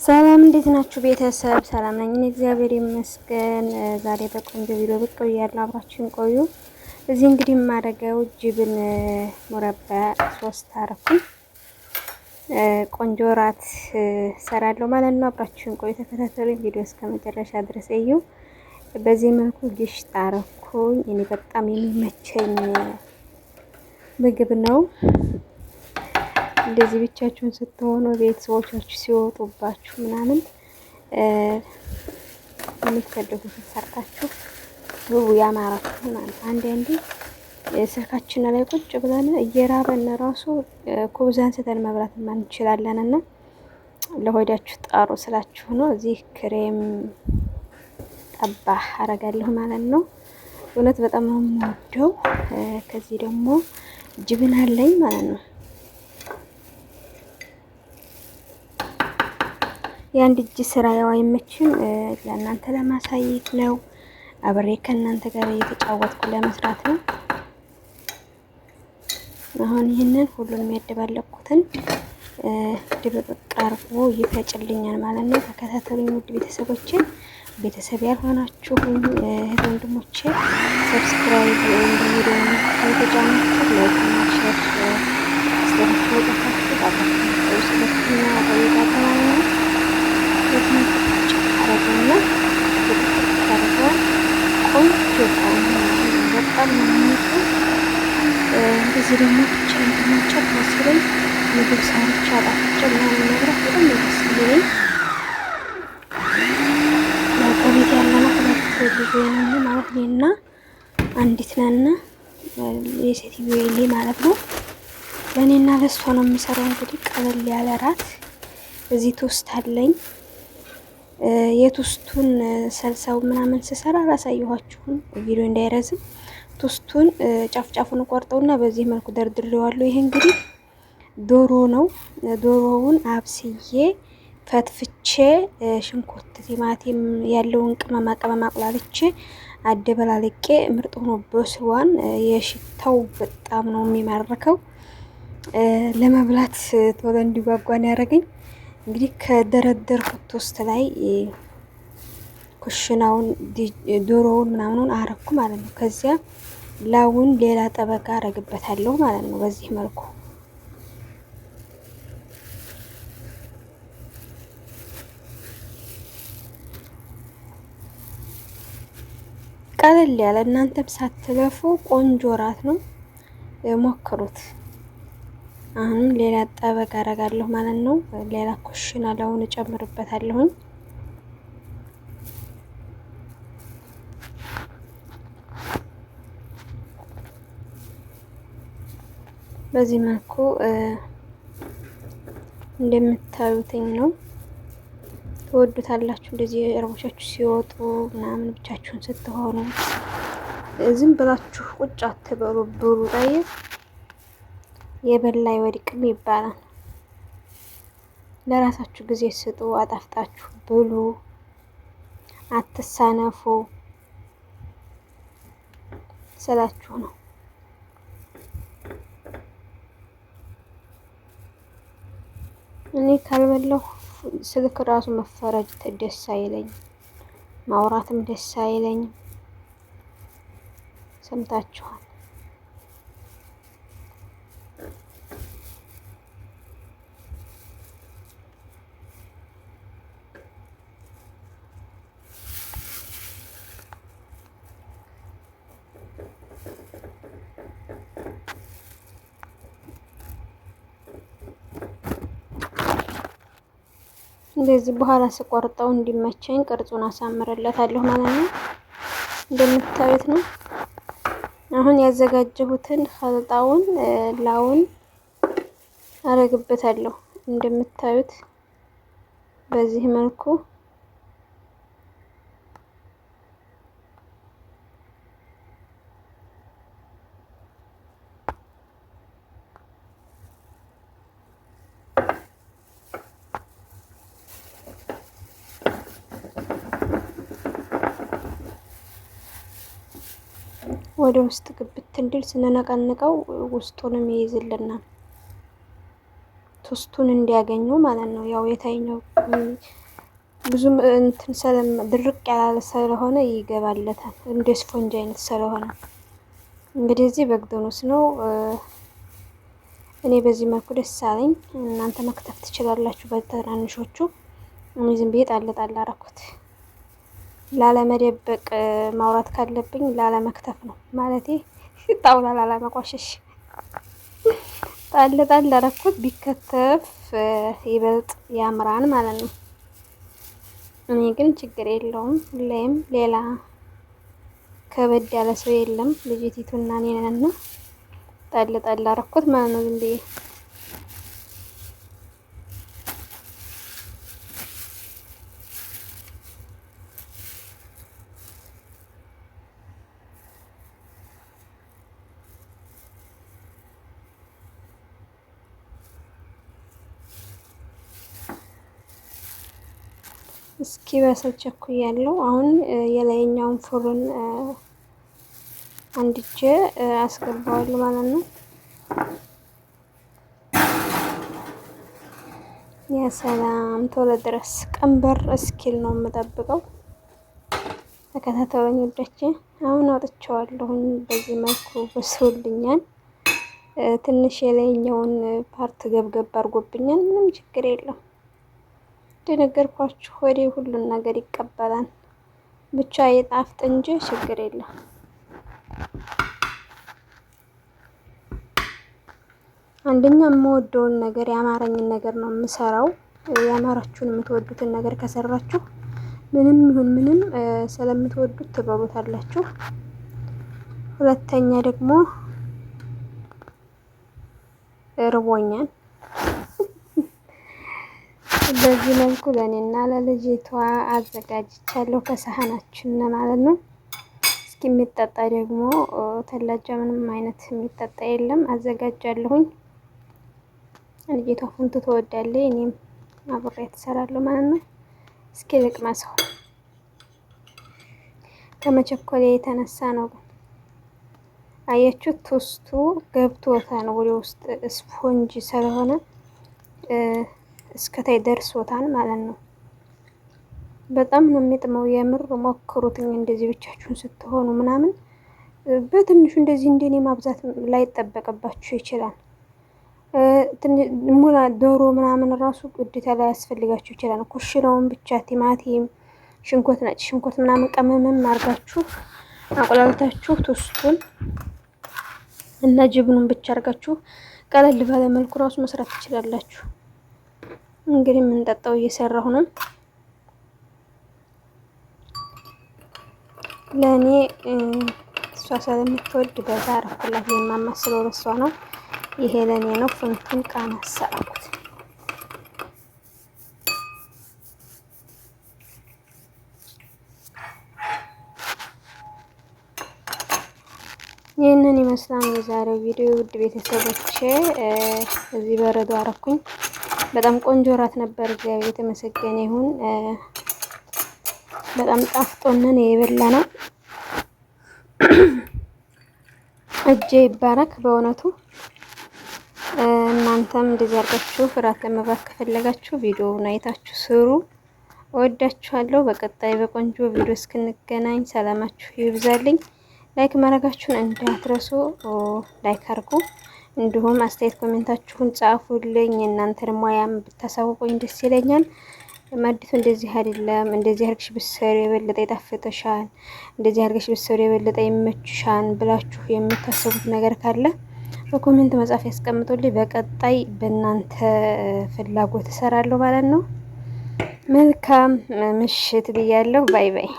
ሰላም እንዴት ናችሁ ቤተሰብ? ሰላም ነኝ እኔ እግዚአብሔር ይመስገን። ዛሬ በቆንጆ ቪዲዮ ብቅ ብያለሁ። አብራችሁን ቆዩ። እዚህ እንግዲህ የማደርገው ጅብን ሙረባ 3 አረኩኝ። ቆንጆ ራት ሰራለሁ ማለት ነው። አብራችሁን ቆዩ፣ ተከታተሉኝ። ቪዲዮ እስከ መጨረሻ ድረስ እዩ። በዚህ መልኩ ግሽጣ አረኩኝ። እኔ በጣም የሚመቸኝ ምግብ ነው። እንደዚህ ብቻችሁን ስትሆኑ ቤተሰቦቻችሁ ሲወጡባችሁ ምናምን የምትፈልጉትን ሰርታችሁ ውቡ ያማራችሁ ማለት አንዴ ስልካችን ላይ ቁጭ ብለን እየራበን ራሱ ኩብዝ አንስተን መብላት እንችላለን። እና ለሆዳችሁ ጣሩ ስላችሁ ነው። እዚህ ክሬም ጠባህ አረጋለሁ ማለት ነው። እውነት በጣም ነው የምወደው። ከዚህ ደግሞ ጅብን አለኝ ማለት ነው። የአንድ እጅ ስራ ያው አይመችም፣ ለእናንተ ለማሳየት ነው። አብሬ ከእናንተ ጋር እየተጫወትኩ ለመስራት ነው። አሁን ይህንን ሁሉንም ያደባለኩትን ድብቅቅ አርጎ ይፈጭልኛል ማለት ነው። ተከታተሉኝ ውድ ቤተሰቦቼ። ቤተሰብ ያልሆናችሁ እህት ወንድሞቼ ሰብስክራይብ እንደሚደው የተጫናችሁ ላይክ እና ሼር ስለምትወጣችሁ ታባችሁ ስለትና ታይታችሁ ነው። አረጋና ቆንጆ በጣም ነው። እንደዚህ ደግሞ ብቻዬን ተመቸት መሰለኝ ምግብ ሰርቼ አጣፍጬ ምናምን መብላት በጣም ደስ ይለኝ። ከቤት ያለነው ሁለት ልጅ ማለት እኔና አንዲት ነን። የሴትዮ ይሌ ማለት ነው። ለእኔና ለእሷ ነው የምሰራው። እንግዲህ ቀለል ያለ ራት እዚህ ቶስት አለኝ። የቶስቱን ሰልሳው ምናምን ስሰራ አላሳየኋችሁም ቪዲዮ እንዳይረዝም። ቶስቱን ጫፍጫፉን ቆርጠውና በዚህ መልኩ ደርድሬዋለሁ። ይሄ እንግዲህ ዶሮ ነው። ዶሮውን አብስዬ ፈትፍቼ ሽንኩርት፣ ቲማቲም ያለውን ቅመማ ቅመም አቁላልቼ አደበላልቄ ምርጥ ሆኖ በስሏን። የሽታው በጣም ነው የሚማርከው። ለመብላት ቶሎ እንዲጓጓን ያደረገኝ እንግዲህ ከደረደርኩት ቶስት ላይ ኩሽናውን ዶሮውን ምናምኑን አረኩ ማለት ነው። ከዚያ ላውን ሌላ ጠበቃ አረግበታለሁ ማለት ነው። በዚህ መልኩ ቀለል ያለ እናንተም ሳትለፉ ቆንጆ ራት ነው። ሞክሩት። አሁን ሌላ ጠበቃ አረጋለሁ ማለት ነው። ሌላ ኩሽና ላውን እጨምርበታለሁ። በዚህ መልኩ እንደምታዩትኝ ነው። ትወዱታላችሁ። እንደዚህ እርቦቻችሁ ሲወጡ ምናምን ብቻችሁን ስትሆኑ ዝም ብላችሁ ቁጭ አትበሉ፣ ብሉ። ጠይብ የበላ አይወድቅም ይባላል። ለራሳችሁ ጊዜ ስጡ፣ አጣፍጣችሁ ብሉ፣ አትሳነፉ ስላችሁ ነው። እኔ ካልበላሁ ስልክ ራሱ መፈረጅ ደስ አይለኝም፣ ማውራትም ደስ አይለኝም። ሰምታችኋል። እንደዚህ በኋላ ስቆርጠው እንዲመቸኝ ቅርጹን አሳምርለታለሁ ማለት ነው። እንደምታዩት ነው። አሁን ያዘጋጀሁትን ኸልጣውን ላውን አረግበታለሁ። እንደምታዩት በዚህ መልኩ ወደ ውስጥ ግብት እንዲል ስንነቀንቀው ውስጡንም ይይዝልናል። ቶስቱን እንዲያገኙ ማለት ነው። ያው የታይኛው ብዙም እንትን ድርቅ ያላለ ስለሆነ ይገባለታል። እንደ ስፖንጅ አይነት ስለሆነ እንግዲህ እዚህ በግዶኖስ ነው። እኔ በዚህ መልኩ ደስ አለኝ። እናንተ መክተፍ ትችላላችሁ በትናንሾቹ። እኔ ዝም ብዬ ጣል ጣል አደረኩት። ላለመደበቅ ማውራት ካለብኝ ላለመክተፍ ነው ማለቴ ጣውላ ላለመቋሸሽ ጣል ጣል አደረኩት። ቢከተፍ ይበልጥ ያምራን ማለት ነው። እኔ ግን ችግር የለውም። ሁሌም ሌላ ከበድ ያለ ሰው የለም። ልጅቲቱና እኔ ነን። ጣል ጣል አደረኩት ማለት ነው ዝም ብዬ። እስኪ በሰል ቸኩያለሁ። አሁን የላይኛውን ፍሩን አንድጄ አስገባዋለሁ ማለት ነው። የሰላም ቶሎ ድረስ ቀንበር እስኪል ነው የምጠብቀው። ተከታተሉኝ ወዳቼ። አሁን አውጥቼዋለሁኝ። በዚህ መልኩ በስውልኛል። ትንሽ የላይኛውን ፓርት ገብገብ አድርጎብኛል። ምንም ችግር የለም። እንደነገርኳችሁ ወደ ሁሉን ነገር ይቀበላል። ብቻ የጣፍጥ እንጂ ችግር የለም። አንደኛ የምወደውን ነገር ያማረኝን ነገር ነው የምሰራው። ያማራችሁን የምትወዱትን ነገር ከሰራችሁ ምንም ይሁን ምንም ስለምትወዱት ትበሉታላችሁ። ሁለተኛ ደግሞ ርቦኛል። በዚህ መልኩ ለእኔና ለልጅቷ አዘጋጅቻለሁ ከሳህናችን ማለት ነው። እስኪ የሚጠጣ ደግሞ ተላጃ ምንም አይነት የሚጠጣ የለም አዘጋጃለሁኝ። ልጅቷ ፉንቱ ትወዳለች፣ እኔም አብሬ ትሰራለሁ ማለት ነው። እስኪ ልቅመሰው። ከመቸኮሌ የተነሳ ነው። አያችሁት? ቶስቱ ገብቶታል ወደ ውስጥ ስፖንጅ ስለሆነ እስከታይ ደርሶታል ማለት ነው። በጣም ነው የሚጥመው። የምር ሞክሩትኝ። እንደዚህ ብቻችሁን ስትሆኑ ምናምን በትንሹ እንደዚህ እንደኔ ማብዛት ላይጠበቅባችሁ ይችላል። ሙላ ዶሮ ምናምን ራሱ ግዴታ ላይ ያስፈልጋችሁ ይችላል። ኩሽናውን ብቻ ቲማቲም፣ ሽንኩርት፣ ነጭ ሽንኩርት ምናምን ቀመምም አርጋችሁ አቆላልታችሁ ቶስቱን እና ጅብኑን ብቻ አርጋችሁ ቀለል ባለ መልኩ ራሱ መስራት ትችላላችሁ። እንግዲህ የምንጠጣው እየሰራሁ ነው። ለእኔ እሷ ስለምትወድ በዛ አረኩላት። የማማስለው ለሷ ነው። ይሄ ለኔ ነው። ፍንፍን ቃና አሰራኩት። ይህንን ይመስላል የዛሬው ቪዲዮ። ውድ ቤተሰቦቼ እዚህ በረዶ አረኩኝ። በጣም ቆንጆ ራት ነበር። እግዚአብሔር የተመሰገነ ይሁን። በጣም ጣፍጦንን የበላ ነው። እጄ ይባረክ በእውነቱ። እናንተም እንደዚህ አድርጋችሁ እራት ለመብላት ከፈለጋችሁ ቪዲዮውን አይታችሁ ስሩ። እወዳችኋለሁ። በቀጣይ በቆንጆ ቪዲዮ እስክንገናኝ ሰላማችሁ ይብዛልኝ። ላይክ ማድረጋችሁን እንዳትረሱ። ላይክ አድርጉ። እንዲሁም አስተያየት ኮሜንታችሁን ጻፉልኝ። እናንተን ሙያም ብታሳውቁኝ ደስ ይለኛል። ማዲቱ እንደዚህ አይደለም፣ እንደዚህ አድርግሽ ብትሰሪ የበለጠ ይጣፍጥሻል፣ እንደዚህ አድርግሽ ብትሰሪ የበለጠ ይመችሻል ብላችሁ የምታስቡት ነገር ካለ በኮሜንት መጻፍ ያስቀምጡልኝ። በቀጣይ በእናንተ ፍላጎት እሰራለሁ ማለት ነው። መልካም ምሽት ብያለሁ። ባይ ባይ።